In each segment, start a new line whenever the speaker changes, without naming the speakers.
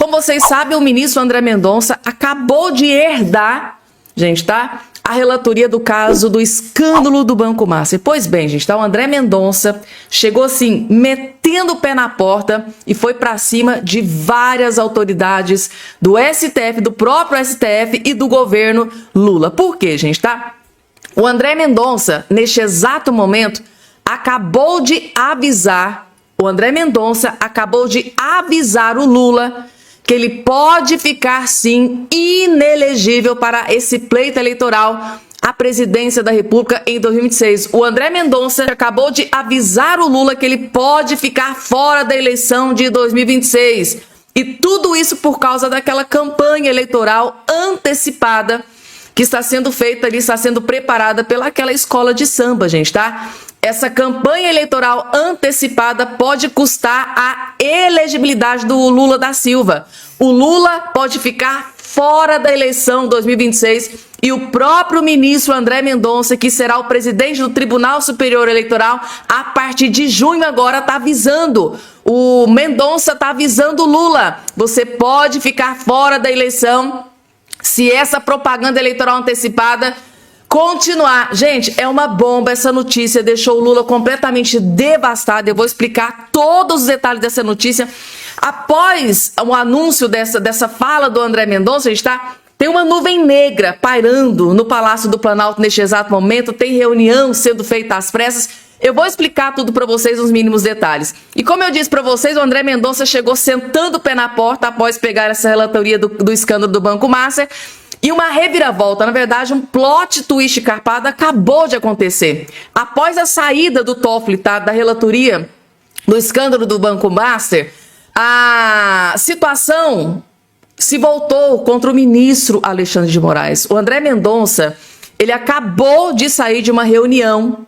como vocês sabem, o ministro André Mendonça acabou de herdar, gente, tá? A relatoria do caso do escândalo do Banco Master. Pois bem, gente, tá? O André Mendonça chegou assim, metendo o pé na porta e foi pra cima de várias autoridades do STF, do próprio STF e do governo Lula. Por quê, gente, tá? O André Mendonça, neste exato momento, acabou de avisar o Lula que ele pode ficar, sim, inelegível para esse pleito eleitoral à presidência da República em 2026. O André Mendonça acabou de avisar o Lula que ele pode ficar fora da eleição de 2026. E tudo isso por causa daquela campanha eleitoral antecipada que está sendo feita ali, está sendo preparada pelaquela escola de samba, gente, tá? Essa campanha eleitoral antecipada pode custar a elegibilidade do Lula da Silva. O Lula pode ficar fora da eleição 2026 e o próprio ministro André Mendonça, que será o presidente do Tribunal Superior Eleitoral, a partir de junho agora está avisando. O Mendonça está avisando o Lula. Você pode ficar fora da eleição se essa propaganda eleitoral antecipada continuar. Gente, é uma bomba essa notícia, deixou o Lula completamente devastado. Eu vou explicar todos os detalhes dessa notícia. Após o anúncio dessa fala do André Mendonça, tem uma nuvem negra pairando no Palácio do Planalto neste exato momento, tem reunião sendo feita às pressas. Eu vou explicar tudo para vocês nos mínimos detalhes. E como eu disse para vocês, o André Mendonça chegou sentando o pé na porta após pegar essa relatoria do escândalo do Banco Master. E uma reviravolta, na verdade, um plot twist carpado acabou de acontecer. Após a saída do Toffoli, tá, da relatoria do escândalo do Banco Master, a situação se voltou contra o ministro Alexandre de Moraes. O André Mendonça, ele acabou de sair de uma reunião.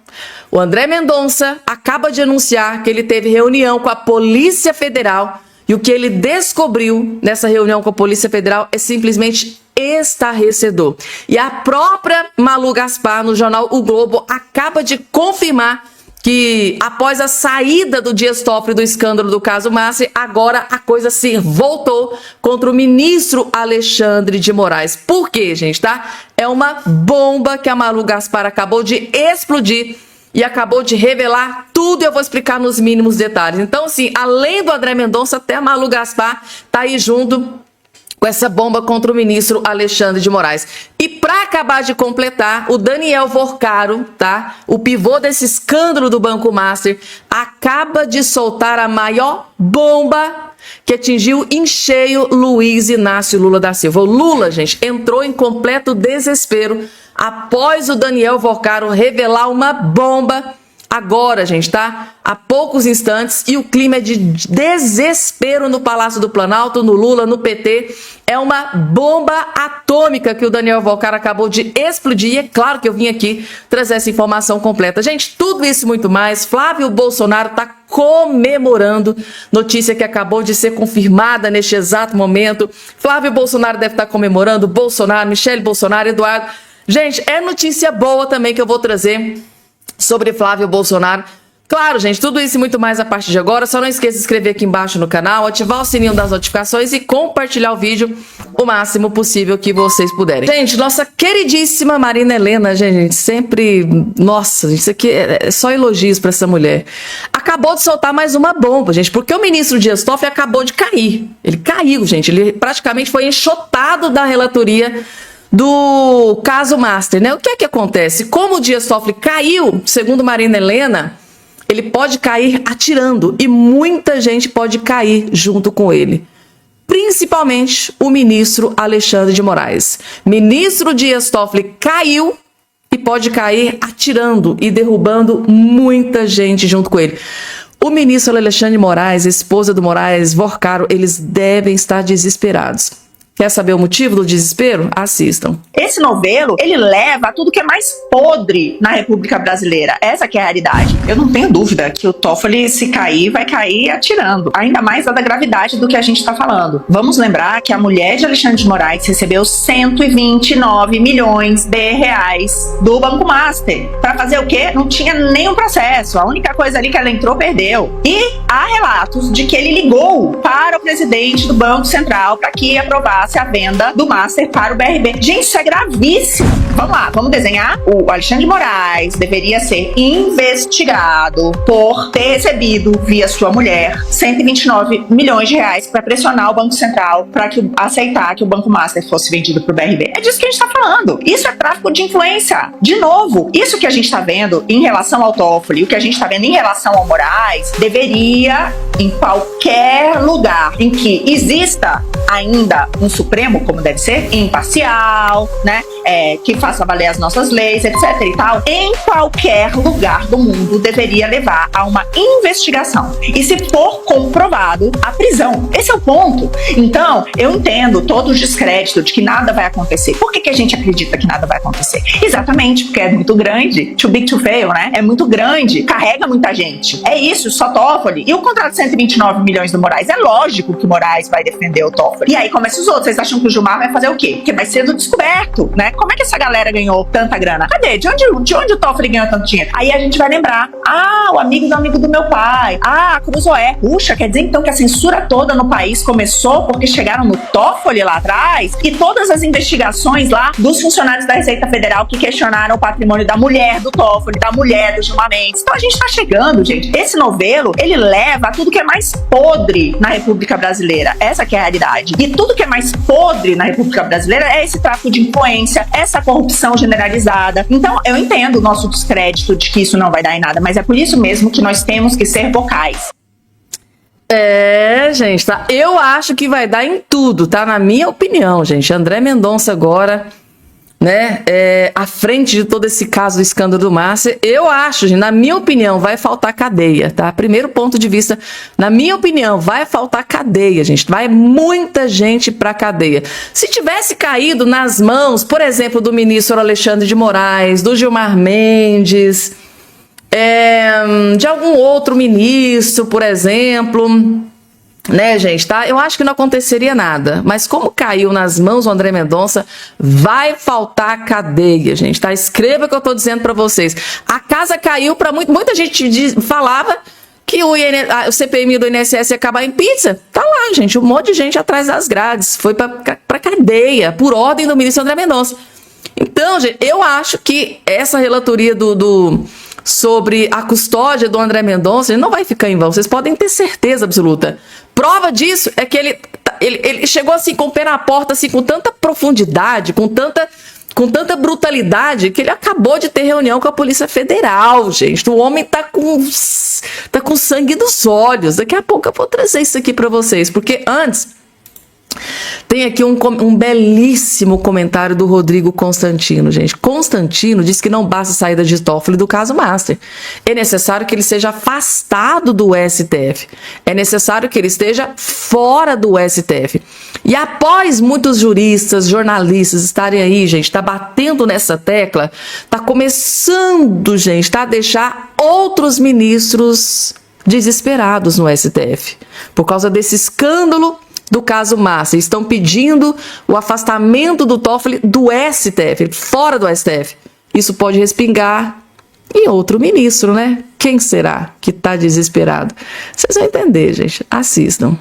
O André Mendonça acaba de anunciar que ele teve reunião com a Polícia Federal e o que ele descobriu nessa reunião com a Polícia Federal é simplesmente estarrecedor. E a própria Malu Gaspar, no jornal O Globo, acaba de confirmar que após a saída do Dias Toffoli do escândalo do caso Master, agora a coisa se voltou contra o ministro Alexandre de Moraes. Por quê, gente, tá? É uma bomba que a Malu Gaspar acabou de explodir e acabou de revelar tudo, eu vou explicar nos mínimos detalhes. Então, assim, além do André Mendonça, até a Malu Gaspar tá aí junto com essa bomba contra o ministro Alexandre de Moraes. E para acabar de completar, o Daniel Vorcaro, tá? O pivô desse escândalo do Banco Master, acaba de soltar a maior bomba que atingiu em cheio Luiz Inácio Lula da Silva. O Lula, gente, entrou em completo desespero após o Daniel Vorcaro revelar uma bomba agora, gente, tá? Há poucos instantes, e o clima é de desespero no Palácio do Planalto, no Lula, no PT. É uma bomba atômica que o Daniel Vorcaro acabou de explodir. E é claro que eu vim aqui trazer essa informação completa. Gente, tudo isso e muito mais. Flávio Bolsonaro está comemorando, notícia que acabou de ser confirmada neste exato momento. Flávio Bolsonaro deve estar comemorando, Bolsonaro, Michele Bolsonaro, Eduardo. Gente, é notícia boa também que eu vou trazer sobre Flávio Bolsonaro. Claro, gente, tudo isso e muito mais a partir de agora. Só não esqueça de se inscrever aqui embaixo no canal, ativar o sininho das notificações e compartilhar o vídeo o máximo possível que vocês puderem. Gente, nossa queridíssima Marina Helena, gente, sempre... Nossa, isso aqui é só elogios para essa mulher. Acabou de soltar mais uma bomba, gente, porque o ministro Dias Toffoli acabou de cair. Ele caiu, gente, ele praticamente foi enxotado da relatoria do caso Master, né? O que é que acontece? Como o Dias Toffoli caiu, segundo Marina Helena, ele pode cair atirando e muita gente pode cair junto com ele. Principalmente o ministro Alexandre de Moraes. Ministro Dias Toffoli caiu e pode cair atirando e derrubando muita gente junto com ele. O ministro Alexandre de Moraes, a esposa do Moraes, Vorcaro, eles devem estar desesperados. Quer saber o motivo do desespero? Assistam.
Esse novelo, ele leva a tudo que é mais podre na República Brasileira. Essa que é a realidade. Eu não tenho dúvida que o Toffoli, se cair, vai cair atirando. Ainda mais dada a gravidade do que a gente está falando. Vamos lembrar que a mulher de Alexandre de Moraes recebeu 129 milhões de reais do Banco Master. Para fazer o quê? Não tinha nenhum processo. A única coisa ali que ela entrou, perdeu. E há relatos de que ele ligou para o presidente do Banco Central para que aprovasse a venda do Master para o BRB. Gente, isso é gravíssimo. Vamos lá, vamos desenhar? O Alexandre de Moraes deveria ser investigado por ter recebido, via sua mulher, 129 milhões de reais para pressionar o Banco Central para aceitar que o Banco Master fosse vendido para o BRB. É disso que a gente está falando. Isso é tráfico de influência. De novo, isso que a gente está vendo em relação ao Toffoli, o que a gente está vendo em relação ao Moraes, deveria, em qualquer lugar em que exista ainda um Supremo, como deve ser, imparcial, né, que faça valer as nossas leis, etc e tal, em qualquer lugar do mundo deveria levar a uma investigação. E se for comprovado, a prisão. Esse é o ponto. Então, eu entendo todo o descrédito de que nada vai acontecer. Por que a gente acredita que nada vai acontecer? Exatamente, porque é muito grande. Too big to fail, né? É muito grande, carrega muita gente. É isso, só Toffoli. E o contrato de 129 milhões do Moraes? É lógico que o Moraes vai defender o Toffoli. E aí começa os outros. Vocês acham que o Gilmar vai fazer o quê? Porque vai ser descoberto, né? Como é que essa galera ganhou tanta grana? Cadê? De onde o Toffoli ganhou tanto dinheiro? Aí a gente vai lembrar. Ah, o amigo do amigo do meu pai. Ah, Cruzoé. Puxa, quer dizer então que a censura toda no país começou porque chegaram no Toffoli lá atrás? E todas as investigações lá dos funcionários da Receita Federal que questionaram o patrimônio da mulher do Toffoli, da mulher do Gilmar Mendes. Então a gente tá chegando, gente. Esse novelo, ele leva a tudo que é mais podre na República Brasileira. Essa que é a realidade. E tudo que é mais podre na República Brasileira é esse tráfico de influência, essa corrupção generalizada. Então, eu entendo o nosso descrédito de que isso não vai dar em nada, mas é por isso mesmo que nós temos que ser vocais.
Gente, tá? Eu acho que vai dar em tudo, tá? Na minha opinião, gente. André Mendonça agora, né, à frente de todo esse caso do escândalo do Master, eu acho, gente, na minha opinião, vai faltar cadeia, tá? Primeiro ponto de vista, na minha opinião, vai faltar cadeia, gente. Vai muita gente pra cadeia. Se tivesse caído nas mãos, por exemplo, do ministro Alexandre de Moraes, do Gilmar Mendes, de algum outro ministro, por exemplo, né, gente, tá? Eu acho que não aconteceria nada. Mas como caiu nas mãos do André Mendonça, vai faltar cadeia, gente, tá? Escreva o que eu tô dizendo pra vocês. A casa caiu pra muita gente falava que o CPMI do INSS ia acabar em pizza. Tá lá, gente, um monte de gente atrás das grades. Foi pra cadeia, por ordem do ministro André Mendonça. Então, gente, eu acho que essa relatoria sobre a custódia do André Mendonça não vai ficar em vão. Vocês podem ter certeza absoluta. Prova disso é que ele chegou assim com o pé na porta, assim, com tanta profundidade, com tanta brutalidade, que ele acabou de ter reunião com a Polícia Federal, gente. O homem tá com sangue nos olhos. Daqui a pouco eu vou trazer isso aqui para vocês, porque antes tem aqui um belíssimo comentário do Rodrigo Constantino, gente. Constantino diz que não basta a saída de Toffoli do caso Master. É necessário que ele seja afastado do STF. É necessário que ele esteja fora do STF. E após muitos juristas, jornalistas estarem aí, gente, tá batendo nessa tecla, tá começando, gente, tá, a deixar outros ministros desesperados no STF. Por causa desse escândalo do caso Master. Estão pedindo o afastamento do Toffoli do STF, fora do STF. Isso pode respingar em outro ministro, né? Quem será que está desesperado? Vocês vão entender, gente. Assistam.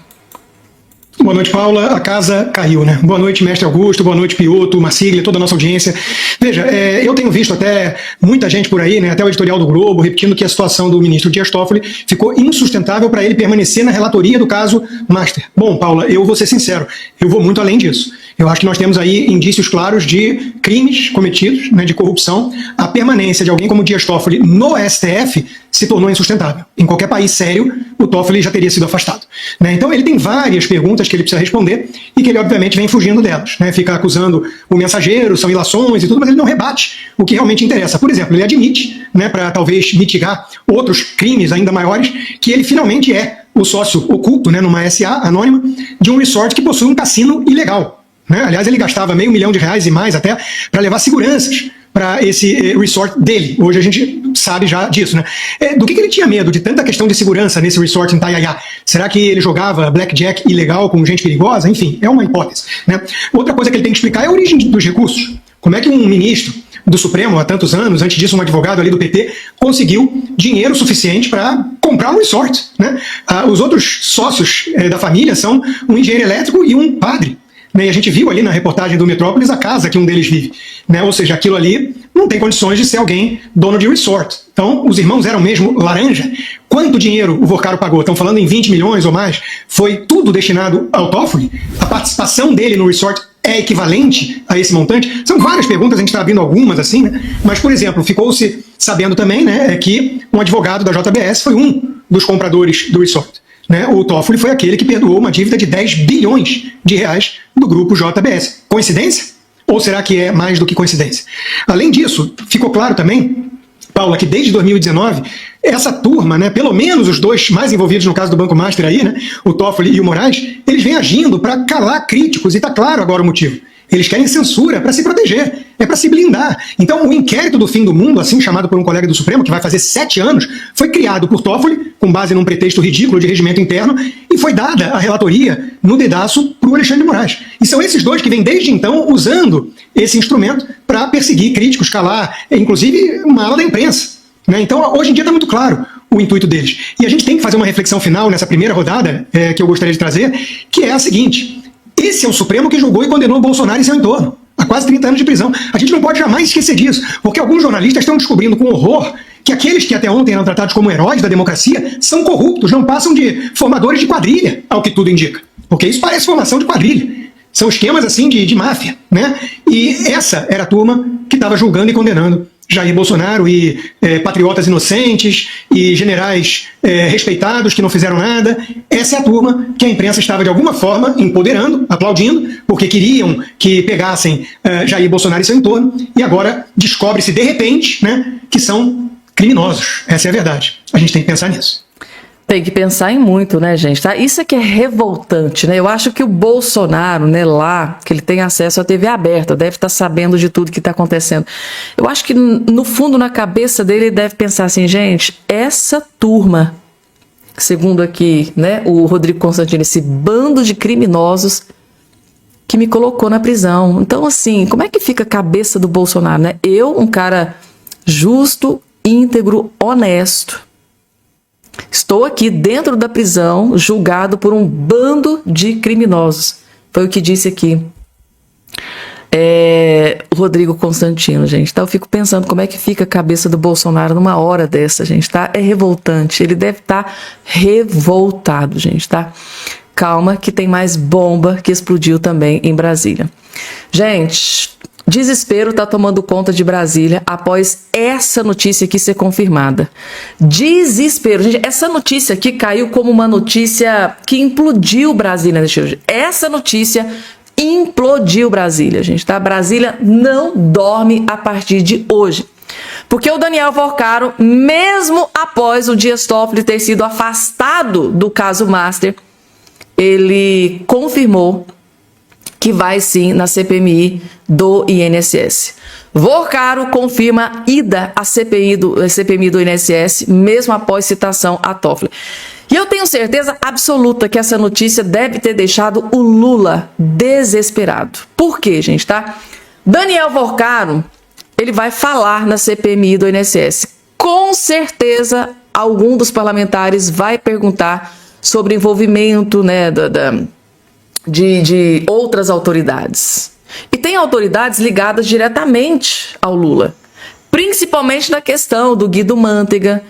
Boa noite, Paula. A casa caiu, né? Boa noite, mestre Augusto. Boa noite, Piotto, Marcília, toda a nossa audiência. Veja, eu tenho visto até muita gente por aí, né, até o editorial do Globo, repetindo que a situação do ministro Dias Toffoli ficou insustentável para ele permanecer na relatoria do caso Master. Bom, Paula, eu vou ser sincero, eu vou muito além disso. Eu acho que nós temos aí indícios claros de crimes cometidos, né, de corrupção. A permanência de alguém como Dias Toffoli no STF se tornou insustentável. Em qualquer país sério, o Toffoli já teria sido afastado, né? Então ele tem várias perguntas que ele precisa responder e que ele obviamente vem fugindo delas, né? Fica acusando o mensageiro, são ilações e tudo, mas ele não rebate o que realmente interessa. Por exemplo, ele admite, né, para talvez mitigar outros crimes ainda maiores, que ele finalmente é o sócio oculto, né, numa SA anônima, de um resort que possui um cassino ilegal. né? Aliás, ele gastava R$500 mil e mais até para levar seguranças para esse resort dele. Hoje a gente sabe já disso, né? Do que ele tinha medo de tanta questão de segurança nesse resort em Itaiaia? Será que ele jogava blackjack ilegal com gente perigosa? Enfim, é uma hipótese, né? Outra coisa que ele tem que explicar é a origem dos recursos. Como é que um ministro do Supremo, há tantos anos, antes disso um advogado ali do PT, conseguiu dinheiro suficiente para comprar um resort, né? Os outros sócios da família são um engenheiro elétrico e um padre. E a gente viu ali na reportagem do Metrópolis a casa que um deles vive, né? Ou seja, aquilo ali não tem condições de ser alguém dono de resort. Então, os irmãos eram mesmo laranja. Quanto dinheiro o Vorcaro pagou? Estão falando em 20 milhões ou mais. Foi tudo destinado ao Toffoli? A participação dele no resort é equivalente a esse montante? São várias perguntas, a gente está abrindo algumas assim, né? Mas, por exemplo, ficou-se sabendo também, né, que um advogado da JBS foi um dos compradores do resort. Né? O Toffoli foi aquele que perdoou uma dívida de R$10 bilhões do grupo JBS. Coincidência? Ou será que é mais do que coincidência? Além disso, ficou claro também, Paula, que desde 2019, essa turma, né, pelo menos os dois mais envolvidos no caso do Banco Master aí, né, o Toffoli e o Moraes, eles vêm agindo para calar críticos, e está claro agora o motivo. Eles querem censura para se proteger, é para se blindar. Então, o inquérito do fim do mundo, assim chamado por um colega do Supremo, que vai fazer 7 anos, foi criado por Toffoli, com base num pretexto ridículo de regimento interno, e foi dada a relatoria no dedaço para o Alexandre de Moraes. E são esses dois que vêm desde então usando esse instrumento para perseguir críticos, calar, inclusive uma ala da imprensa. Né? Então, hoje em dia está muito claro o intuito deles. E a gente tem que fazer uma reflexão final nessa primeira rodada, que eu gostaria de trazer, que é a seguinte: esse é o Supremo que julgou e condenou Bolsonaro e seu entorno a quase 30 anos de prisão. A gente não pode jamais esquecer disso, porque alguns jornalistas estão descobrindo com horror que aqueles que até ontem eram tratados como heróis da democracia são corruptos, não passam de formadores de quadrilha, ao que tudo indica. Porque isso parece formação de quadrilha. São esquemas assim de máfia, né? E essa era a turma que estava julgando e condenando Jair Bolsonaro e patriotas inocentes e generais respeitados que não fizeram nada. Essa é a turma que a imprensa estava de alguma forma empoderando, aplaudindo, porque queriam que pegassem Jair Bolsonaro e seu entorno, e agora descobre-se de repente, né, que são criminosos. Essa é a verdade. A gente tem que pensar nisso.
Tem que pensar em muito, né, gente? Tá? Isso é que é revoltante, né? Eu acho que o Bolsonaro, né, lá, que ele tem acesso à TV aberta, deve estar sabendo de tudo que está acontecendo. Eu acho que, no fundo, na cabeça dele, ele deve pensar assim, gente, essa turma, segundo aqui, né, o Rodrigo Constantino, esse bando de criminosos que me colocou na prisão. Então, assim, como é que fica a cabeça do Bolsonaro, né? Eu, um cara justo, íntegro, honesto, estou aqui dentro da prisão, julgado por um bando de criminosos. Foi o que disse aqui o Rodrigo Constantino, gente. Então eu fico pensando como é que fica a cabeça do Bolsonaro numa hora dessa, gente, tá? É revoltante. Ele deve estar revoltado, gente, tá? Calma que tem mais bomba que explodiu também em Brasília. Gente, desespero está tomando conta de Brasília após essa notícia aqui ser confirmada. Desespero. Gente, essa notícia aqui caiu como uma notícia que implodiu Brasília. Essa notícia implodiu Brasília, gente, tá? Brasília não dorme a partir de hoje. Porque o Daniel Vorcaro, mesmo após o Dias Toffoli ter sido afastado do caso Master, ele confirmou que vai sim na CPMI do INSS. Vorcaro confirma ida à CPMI do INSS, mesmo após citação a Toffoli. E eu tenho certeza absoluta que essa notícia deve ter deixado o Lula desesperado. Por quê, gente, tá? Daniel Vorcaro, ele vai falar na CPMI do INSS. Com certeza, algum dos parlamentares vai perguntar sobre envolvimento, né, de outras autoridades. E tem autoridades ligadas diretamente ao Lula, principalmente na questão do Guido Mantega,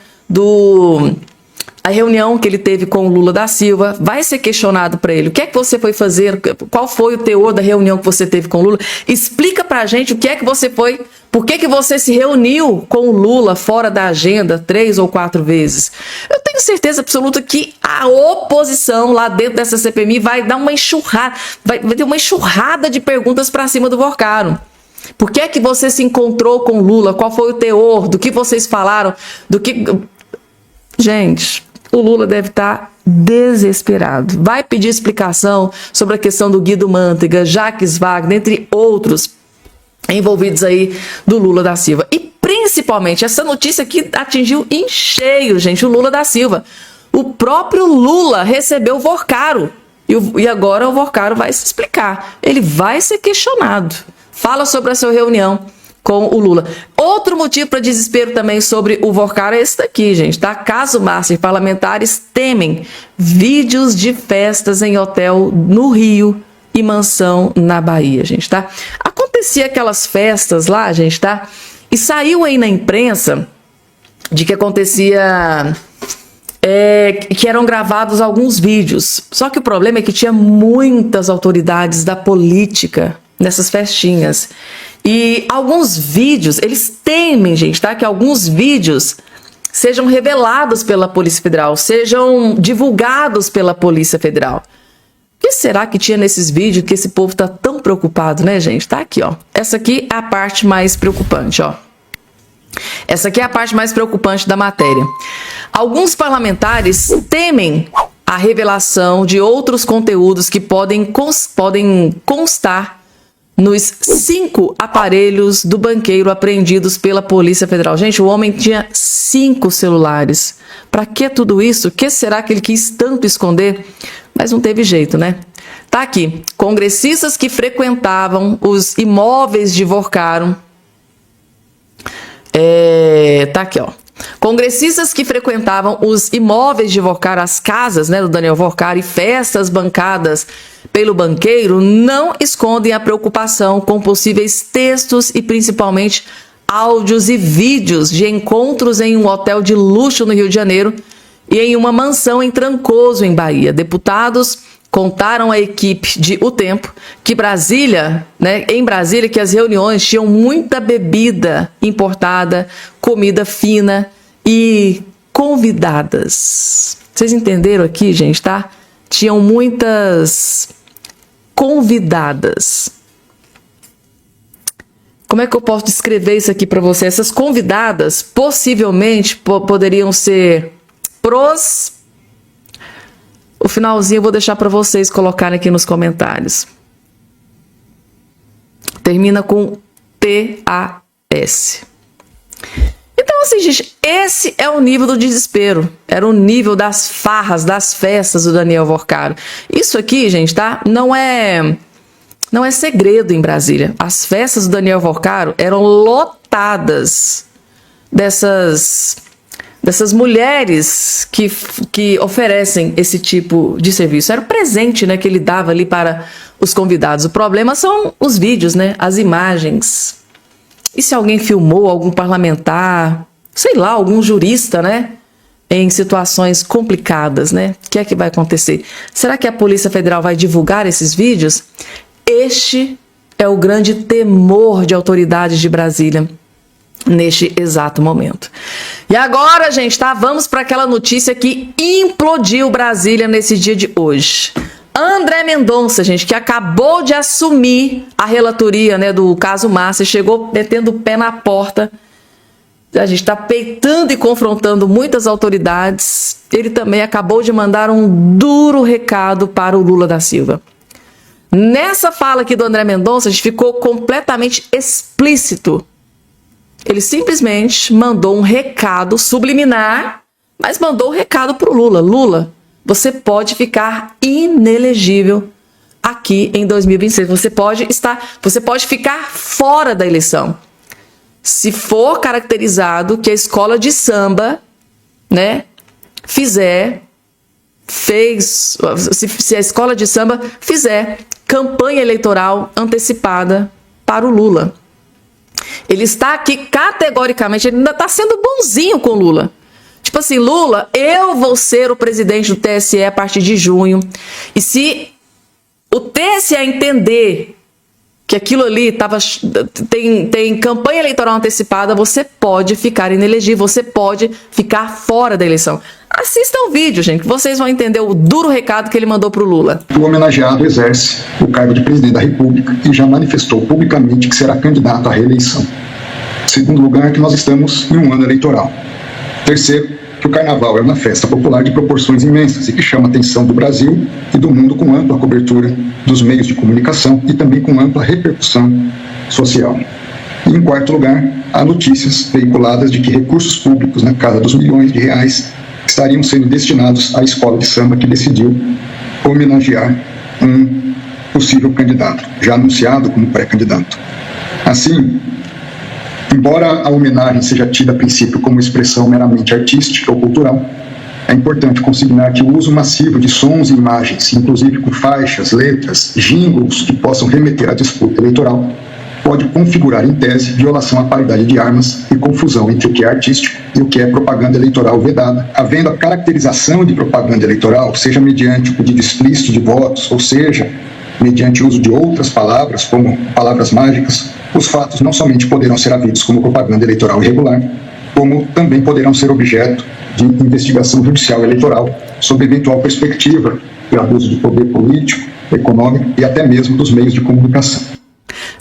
a reunião que ele teve com o Lula da Silva. Vai ser questionado para ele, o que é que você foi fazer, qual foi o teor da reunião que você teve com o Lula, explica pra gente o que é que você foi, por que que você se reuniu com o Lula fora da agenda 3 ou 4 vezes. Eu tenho certeza absoluta que a oposição lá dentro dessa CPMI vai dar uma enxurrada, vai ter uma enxurrada de perguntas para cima do Vorcaro. Por que é que você se encontrou com o Lula? Qual foi o teor? Do que vocês falaram? Gente, o Lula deve estar desesperado. Vai pedir explicação sobre a questão do Guido Mantega, Jacques Wagner, entre outros envolvidos aí do Lula da Silva. E principalmente essa notícia que atingiu em cheio, gente, o Lula da Silva. O próprio Lula recebeu o Vorcaro. E agora o Vorcaro vai se explicar. Ele vai ser questionado. Fala sobre a sua reunião com o Lula. Outro motivo para desespero também sobre o Vorcaro é esse daqui, gente, tá? Caso Master, parlamentares temem vídeos de festas em hotel no Rio e mansão na Bahia, gente, tá? Acontecia aquelas festas lá, gente, tá? E saiu aí na imprensa de que acontecia... que eram gravados alguns vídeos. Só que o problema é que tinha muitas autoridades da política nessas festinhas. E alguns vídeos, eles temem, gente, tá? Que alguns vídeos sejam revelados pela Polícia Federal, sejam divulgados pela Polícia Federal. O que será que tinha nesses vídeos que esse povo tá tão preocupado, né, gente? Tá aqui, ó. Essa aqui é a parte mais preocupante, ó. Essa aqui é a parte mais preocupante da matéria. Alguns parlamentares temem a revelação de outros conteúdos que podem constar nos 5 aparelhos do banqueiro apreendidos pela Polícia Federal. Gente, o homem tinha 5 celulares. Para que tudo isso? O que será que ele quis tanto esconder? Mas não teve jeito, né? Tá aqui. Congressistas que frequentavam os imóveis de Vorcaro. Tá aqui, ó. Congressistas que frequentavam os imóveis de Vorcaro, as casas, né, do Daniel Vorcaro e festas bancadas pelo banqueiro não escondem a preocupação com possíveis textos e principalmente áudios e vídeos de encontros em um hotel de luxo no Rio de Janeiro e em uma mansão em Trancoso, em Bahia. Deputados contaram à equipe de O Tempo que em Brasília, que as reuniões tinham muita bebida importada, comida fina e convidadas. Vocês entenderam aqui, gente, tá? Tinham muitas convidadas. Como é que eu posso descrever isso aqui para você? Essas convidadas possivelmente poderiam ser O finalzinho eu vou deixar para vocês colocarem aqui nos comentários. Termina com TAS. Então, assim, gente, esse é o nível do desespero. Era o nível das farras, das festas do Daniel Vorcaro. Isso aqui, gente, tá? Não é segredo em Brasília. As festas do Daniel Vorcaro eram lotadas dessas mulheres que oferecem esse tipo de serviço. Era o presente, né, que ele dava ali para os convidados. O problema são os vídeos, né, as imagens. E se alguém filmou, algum parlamentar, sei lá, algum jurista, né, em situações complicadas, né? O que é que vai acontecer? Será que a Polícia Federal vai divulgar esses vídeos? Este é o grande temor de autoridades de Brasília neste exato momento. E agora, gente, tá? Vamos para aquela notícia que implodiu Brasília nesse dia de hoje. André Mendonça, gente, que acabou de assumir a relatoria, né, do caso Márcia, chegou metendo o pé na porta. A gente está peitando e confrontando muitas autoridades. Ele também acabou de mandar um duro recado para o Lula da Silva. Nessa fala aqui do André Mendonça, a gente ficou completamente explícito. Ele simplesmente mandou um recado subliminar, mas mandou um recado para o Lula. Lula, você pode ficar inelegível aqui em 2026. Você pode ficar fora da eleição. Se for caracterizado que a escola de samba, né, se a escola de samba fizer campanha eleitoral antecipada para o Lula. Ele está aqui categoricamente, ele ainda está sendo bonzinho com o Lula. Tipo assim, Lula, eu vou ser o presidente do TSE a partir de junho. E se o TSE entender que aquilo ali tem campanha eleitoral antecipada, você pode ficar inelegível, você pode ficar fora da eleição. Assistam o vídeo, gente, que vocês vão entender o duro recado que ele mandou para o Lula.
O homenageado exerce o cargo de presidente da República e já manifestou publicamente que será candidato à reeleição. Segundo lugar, que nós estamos em um ano eleitoral. Terceiro, que o Carnaval é uma festa popular de proporções imensas e que chama a atenção do Brasil e do mundo com ampla cobertura dos meios de comunicação e também com ampla repercussão social. E, em quarto lugar, há notícias veiculadas de que recursos públicos na casa dos milhões de reais estariam sendo destinados à escola de samba que decidiu homenagear um possível candidato, já anunciado como pré-candidato. Assim, embora a homenagem seja tida a princípio como expressão meramente artística ou cultural, é importante consignar que o uso massivo de sons e imagens, inclusive com faixas, letras, jingles que possam remeter à disputa eleitoral, pode configurar, em tese, violação à paridade de armas e confusão entre o que é artístico e o que é propaganda eleitoral vedada, havendo a caracterização de propaganda eleitoral, seja mediante o pedido explícito de votos, ou seja, mediante o uso de outras palavras, como palavras mágicas, os fatos não somente poderão ser havidos como propaganda eleitoral irregular, como também poderão ser objeto de investigação judicial eleitoral, sob eventual perspectiva de abuso de poder político, econômico e até mesmo dos meios de comunicação.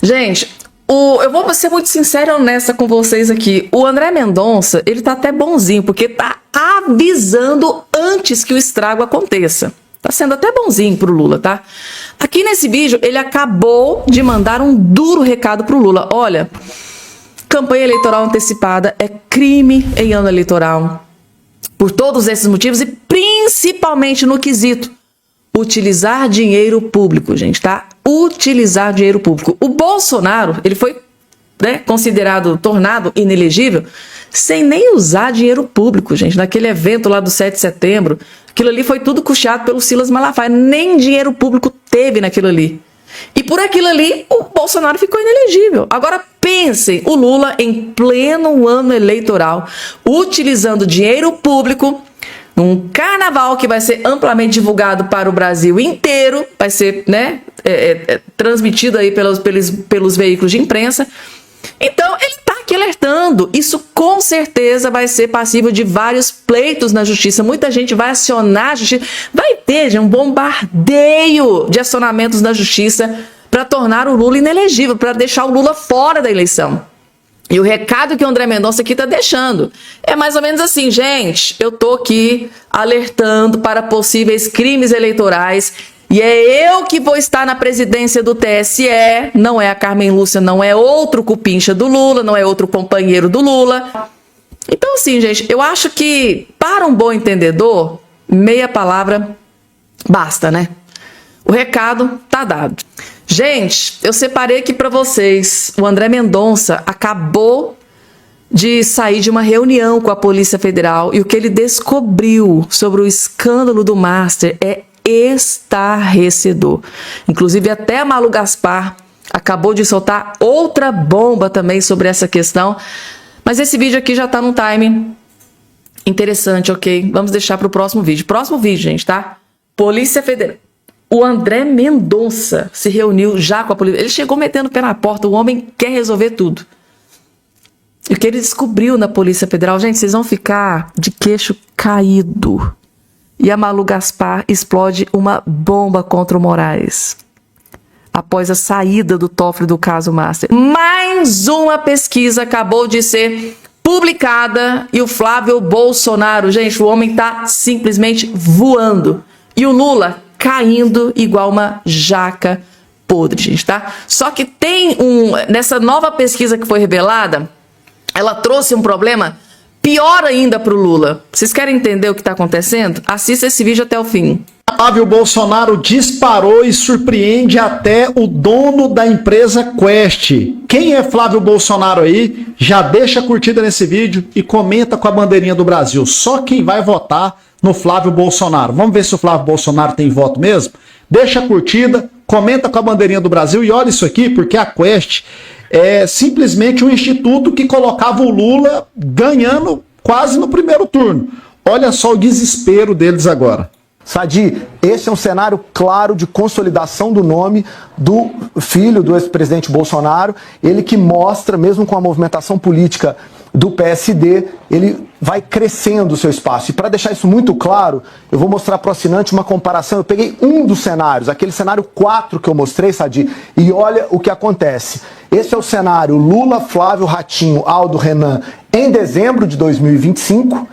Gente, eu vou ser muito sincera e honesta com vocês aqui. O André Mendonça, ele tá até bonzinho, porque tá avisando antes que o estrago aconteça. Tá sendo até bonzinho pro Lula, tá? Aqui nesse vídeo, ele acabou de mandar um duro recado pro Lula. Olha, campanha eleitoral antecipada é crime em ano eleitoral. Por todos esses motivos e principalmente no quesito utilizar dinheiro público, gente, tá? Utilizar dinheiro público. O Bolsonaro, ele foi, né, tornado inelegível sem nem usar dinheiro público, gente. Naquele evento lá do 7 de setembro, aquilo ali foi tudo custeado pelo Silas Malafaia. Nem dinheiro público teve naquilo ali. E por aquilo ali, o Bolsonaro ficou inelegível. Agora pensem, o Lula em pleno ano eleitoral, utilizando dinheiro público, num carnaval que vai ser amplamente divulgado para o Brasil inteiro, vai ser, né, transmitido aí pelos veículos de imprensa. Então, ele está aqui alertando. Isso com certeza vai ser passível de vários pleitos na justiça. Muita gente vai acionar a justiça. Vai ter, gente, um bombardeio de acionamentos na justiça para tornar o Lula inelegível, para deixar o Lula fora da eleição. E o recado que o André Mendonça aqui está deixando é mais ou menos assim, gente, eu tô aqui alertando para possíveis crimes eleitorais e é eu que vou estar na presidência do TSE, não é a Carmen Lúcia, não é outro cupincha do Lula, não é outro companheiro do Lula. Então assim, gente, eu acho que para um bom entendedor, meia palavra basta, né? O recado tá dado. Gente, eu separei aqui para vocês, o André Mendonça acabou de sair de uma reunião com a Polícia Federal e o que ele descobriu sobre o escândalo do Master é estarrecedor. Inclusive até a Malu Gaspar acabou de soltar outra bomba também sobre essa questão, mas esse vídeo aqui já tá num timing interessante, ok? Vamos deixar para o próximo vídeo. Próximo vídeo, gente, tá? Polícia Federal. O André Mendonça se reuniu já com a polícia. Ele chegou metendo o pé na porta. O homem quer resolver tudo. E o que ele descobriu na Polícia Federal, gente, vocês vão ficar de queixo caído. E a Malu Gaspar explode uma bomba contra o Moraes. Após a saída do Toffoli do caso Master. Mais uma pesquisa acabou de ser publicada e o Flávio Bolsonaro, gente, o homem tá simplesmente voando. E o Lula caindo igual uma jaca podre, gente, tá? Só que tem nessa nova pesquisa que foi revelada, ela trouxe um problema pior ainda pro Lula. Vocês querem entender o que tá acontecendo? Assista esse vídeo até o fim.
Flávio Bolsonaro disparou e surpreende até o dono da empresa Quest. Quem é Flávio Bolsonaro aí? Já deixa a curtida nesse vídeo e comenta com a bandeirinha do Brasil. Só quem vai votar no Flávio Bolsonaro. Vamos ver se o Flávio Bolsonaro tem voto mesmo? Deixa a curtida, comenta com a bandeirinha do Brasil e olha isso aqui, porque a Quest é simplesmente um instituto que colocava o Lula ganhando quase no primeiro turno. Olha só o desespero deles agora.
Sadi, esse é um cenário claro de consolidação do nome do filho do ex-presidente Bolsonaro, ele que mostra, mesmo com a movimentação política do PSD, ele vai crescendo o seu espaço. E para deixar isso muito claro, eu vou mostrar para o assinante uma comparação. Eu peguei um dos cenários, aquele cenário 4 que eu mostrei, Sadi, e olha o que acontece. Esse é o cenário Lula, Flávio, Ratinho, Aldo, Renan, em dezembro de 2025.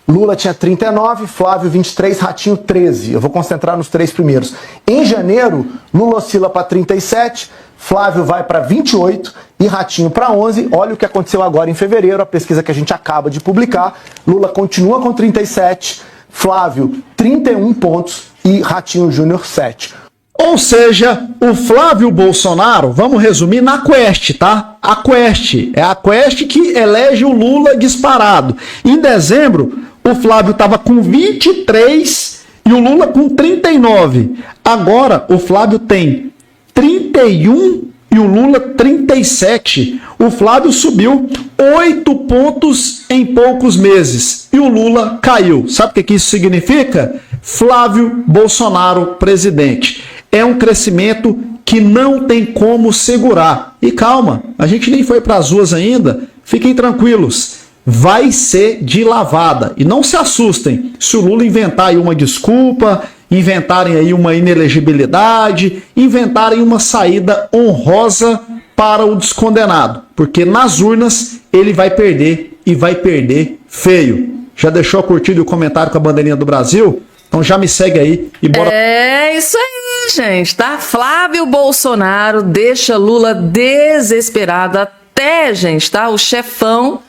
Lula tinha 39, Flávio 23, Ratinho 13. Eu vou concentrar nos 3 primeiros. Em janeiro, Lula oscila para 37, Flávio vai para 28 e Ratinho para 11. Olha o que aconteceu agora em fevereiro, a pesquisa que a gente acaba de publicar. Lula continua com 37, Flávio 31 pontos e Ratinho Júnior 7.
Ou seja, o Flávio Bolsonaro, vamos resumir, na Quest, tá? A Quest, é a Quest que elege o Lula disparado. Em dezembro, o Flávio estava com 23 e o Lula com 39. Agora, o Flávio tem 31 e o Lula 37. O Flávio subiu 8 pontos em poucos meses e o Lula caiu. Sabe o que isso significa? Flávio Bolsonaro presidente. É um crescimento que não tem como segurar. E calma, a gente nem foi para as ruas ainda. Fiquem tranquilos. Vai ser de lavada. E não se assustem se o Lula inventar aí uma desculpa, inventarem aí uma inelegibilidade, inventarem uma saída honrosa para o descondenado. Porque nas urnas ele vai perder e vai perder feio. Já deixou a curtida e o comentário com a bandeirinha do Brasil? Então já me segue aí e bora.
É isso aí, gente, tá? Flávio Bolsonaro deixa Lula desesperado até, gente, tá? O chefão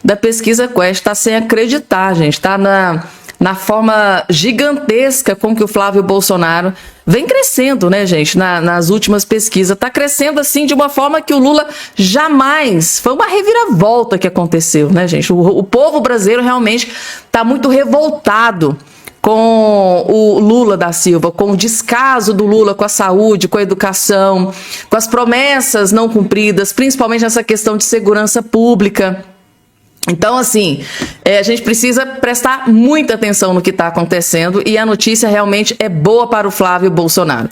da pesquisa Quest tá sem acreditar, gente, tá? Na forma gigantesca com que o Flávio Bolsonaro vem crescendo, né, gente, nas últimas pesquisas. Tá crescendo, assim, de uma forma que o Lula jamais... Foi uma reviravolta que aconteceu, né, gente? O povo brasileiro realmente tá muito revoltado com o Lula da Silva, com o descaso do Lula com a saúde, com a educação, com as promessas não cumpridas, principalmente nessa questão de segurança pública. Então, assim, a gente precisa prestar muita atenção no que está acontecendo e a notícia realmente é boa para o Flávio Bolsonaro.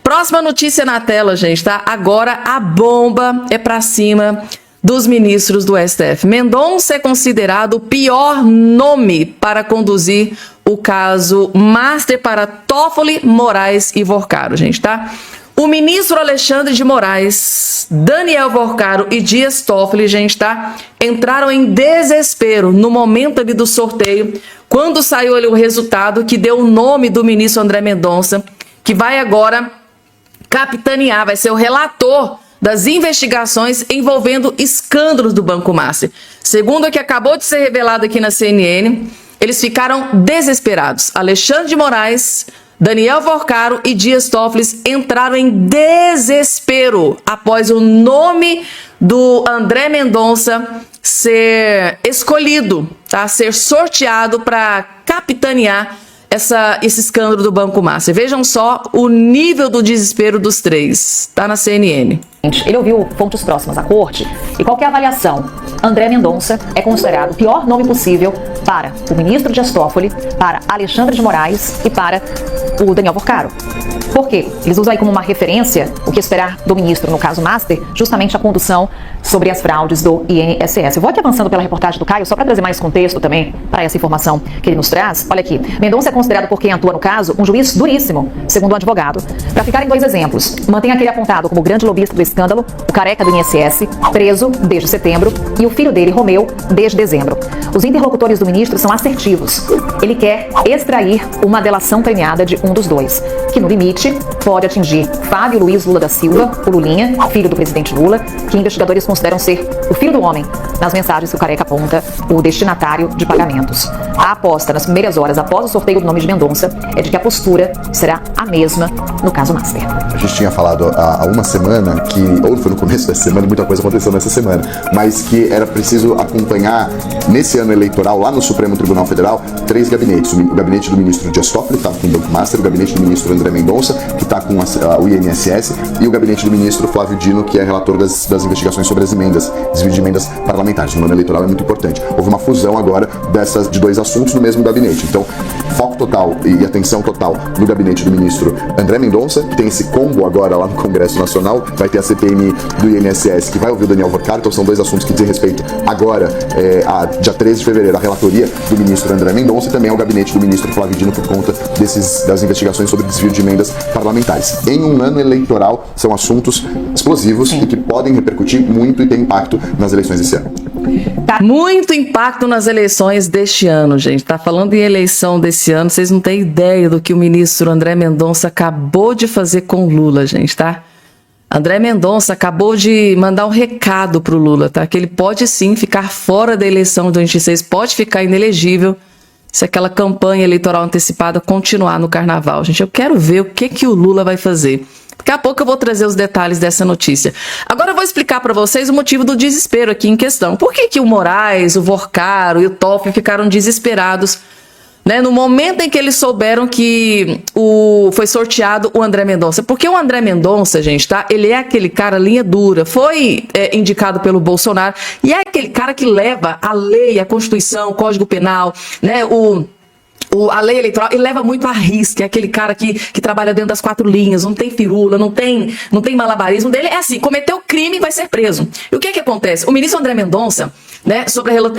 Próxima notícia na tela, gente, tá? Agora a bomba é para cima dos ministros do STF. Mendonça é considerado o pior nome para conduzir o caso Master para Toffoli, Moraes e Vorcaro, gente, tá? O ministro Alexandre de Moraes, Daniel Vorcaro e Dias Toffoli, gente, tá? Entraram em desespero no momento ali do sorteio, quando saiu ali o resultado que deu o nome do ministro André Mendonça, que vai agora capitanear, vai ser o relator das investigações envolvendo escândalos do Banco Master. Segundo o que acabou de ser revelado aqui na CNN, eles ficaram desesperados. Alexandre de Moraes, Daniel Vorcaro e Dias Toffoli entraram em desespero após o nome do André Mendonça ser escolhido, tá? Ser sorteado para capitanear esse escândalo do Banco Master. Vejam só o nível do desespero dos três. Tá na CNN.
Ele ouviu fontes próximas à corte e qual que é a avaliação? André Mendonça é considerado o pior nome possível para o ministro Dias Toffoli, para Alexandre de Moraes e para o Daniel Vorcaro. Por quê? Eles usam aí como uma referência o que esperar do ministro, no caso Master, justamente a condução sobre as fraudes do INSS. Eu vou aqui avançando pela reportagem do Caio, só para trazer mais contexto também para essa informação que ele nos traz. Olha aqui, Mendonça é considerado por quem atua no caso um juiz duríssimo, segundo o advogado. Para ficarem 2 exemplos, mantém aquele apontado como grande lobista do escândalo, o careca do INSS, preso desde setembro, e o filho dele, Romeu, desde dezembro. Os interlocutores do ministro são assertivos. Ele quer extrair uma delação premiada de um dos dois, que no limite pode atingir Fábio Luiz Lula da Silva, o Lulinha, filho do presidente Lula, que investigadores consideram ser o filho do homem, nas mensagens que o careca aponta, o destinatário de pagamentos. A aposta nas primeiras horas após o sorteio do nome de Mendonça é de que a postura será a mesma no caso Master.
A gente tinha falado há uma semana que, ou foi no começo dessa semana, muita coisa aconteceu nessa semana, mas que era preciso acompanhar nesse ano eleitoral, lá no Supremo Tribunal Federal, 3 gabinetes. O gabinete do ministro Dias Toffoli, que está com o Banco Master, o gabinete do ministro André Mendonça, que está com o INSS, e o gabinete do ministro Flávio Dino, que é relator das investigações sobre as emendas, desvio de emendas parlamentares. No ano eleitoral é muito importante. Houve uma fusão agora de 2 assuntos no mesmo gabinete. Então, foco total e atenção total no gabinete do ministro André Mendonça, que tem esse combo agora lá no Congresso Nacional, vai ter a CPMI do INSS, que vai ouvir o Daniel Vorcaro. Então são 2 assuntos que dizem respeito agora, a dia 13 de fevereiro, a relatoria do ministro André Mendonça, e também ao gabinete do ministro Flávio Dino por conta das investigações sobre desvio de emendas parlamentares. Em um ano eleitoral, são assuntos explosivos e que podem repercutir muito e ter impacto nas eleições desse ano.
Muito impacto nas eleições deste ano, gente. Tá falando em eleição desse ano, vocês não têm ideia do que o ministro André Mendonça acabou de fazer com o Lula, gente, tá? André Mendonça acabou de mandar um recado pro Lula, tá? Que ele pode sim ficar fora da eleição de 26, pode ficar inelegível se aquela campanha eleitoral antecipada continuar no carnaval. Gente, eu quero ver o que o Lula vai fazer. Daqui a pouco eu vou trazer os detalhes dessa notícia. Agora eu vou explicar para vocês o motivo do desespero aqui em questão. Por que o Moraes, o Vorcaro e o Toffoli ficaram desesperados, né, no momento em que eles souberam que foi sorteado o André Mendonça? Porque o André Mendonça, gente, tá? Ele é aquele cara linha dura, foi indicado pelo Bolsonaro e é aquele cara que leva a lei, a Constituição, o Código Penal, né, a lei eleitoral, ele leva muito a risco, é aquele cara que trabalha dentro das 4 linhas, não tem firula, não tem malabarismo dele, é assim, cometeu crime e vai ser preso. E o que acontece? O ministro André Mendonça, né,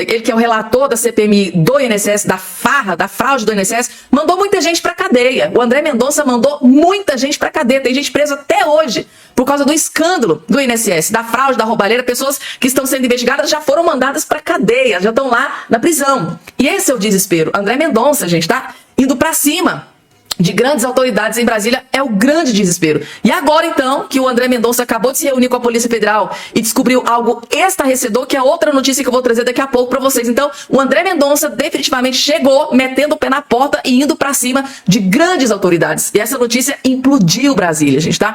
ele que é o relator da CPMI do INSS, da fraude do INSS, mandou muita gente pra cadeia. O André Mendonça mandou muita gente pra cadeia, tem gente presa até hoje por causa do escândalo do INSS, da fraude, da roubalheira. Pessoas que estão sendo investigadas já foram mandadas pra cadeia, já estão lá na prisão. E esse é o desespero. André Mendonça, gente, tá indo pra cima de grandes autoridades em Brasília, é o grande desespero. E agora, então, que o André Mendonça acabou de se reunir com a Polícia Federal e descobriu algo estarrecedor, que é outra notícia que eu vou trazer daqui a pouco pra vocês. Então, o André Mendonça definitivamente chegou, metendo o pé na porta e indo pra cima de grandes autoridades. E essa notícia implodiu Brasília, gente, tá?